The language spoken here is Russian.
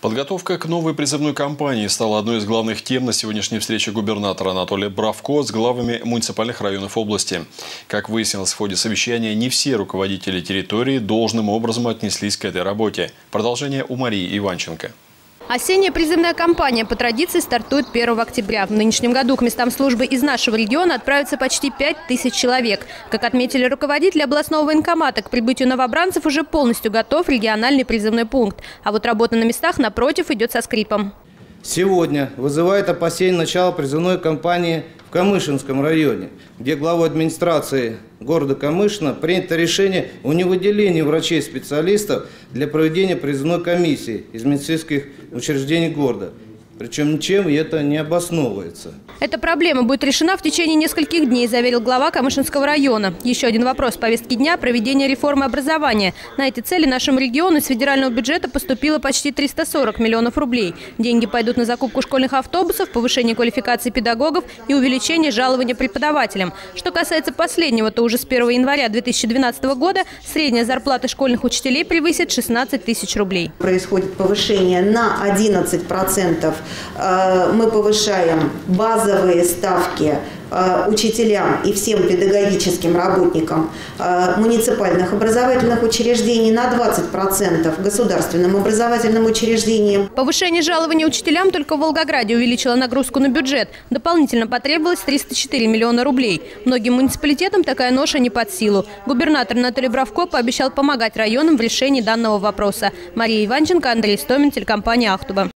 Подготовка к новой призывной кампании стала одной из главных тем на сегодняшней встрече губернатора Анатолия Бравко с главами муниципальных районов области. Как выяснилось в ходе совещания, не все руководители территории должным образом отнеслись к этой работе. Продолжение у Марии Иванченко. Осенняя призывная кампания по традиции стартует 1 октября. В нынешнем году к местам службы из нашего региона отправится почти 5000 человек. Как отметили руководители областного военкомата, к прибытию новобранцев уже полностью готов региональный призывной пункт. А вот работа на местах, напротив, идет со скрипом. Сегодня вызывает опасение начала призывной кампании в Камышинском районе, где главой администрации города Камышина принято решение о невыделении врачей-специалистов для проведения призывной комиссии из медицинских учреждений города. Причем ничем это не обосновывается. Эта проблема будет решена в течение нескольких дней, заверил глава Камышинского района. Еще один вопрос в повестке дня – проведение реформы образования. На эти цели нашему региону из федерального бюджета поступило почти 340 миллионов рублей. Деньги пойдут на закупку школьных автобусов, повышение квалификации педагогов и увеличение жалования преподавателям. Что касается последнего, то уже с 1 января 2012 года средняя зарплата школьных учителей превысит 16 тысяч рублей. Происходит повышение на 11%. Мы повышаем базовые ставки учителям и всем педагогическим работникам муниципальных образовательных учреждений, на 20% государственным образовательным учреждениям. Повышение жалования учителям только в Волгограде увеличило нагрузку на бюджет. Дополнительно потребовалось 304 миллиона рублей. Многим муниципалитетам такая ноша не под силу. Губернатор Анатолий Бравко пообещал помогать районам в решении данного вопроса. Мария Иванченко, Андрей Истомин, телекомпания «Ахтуба».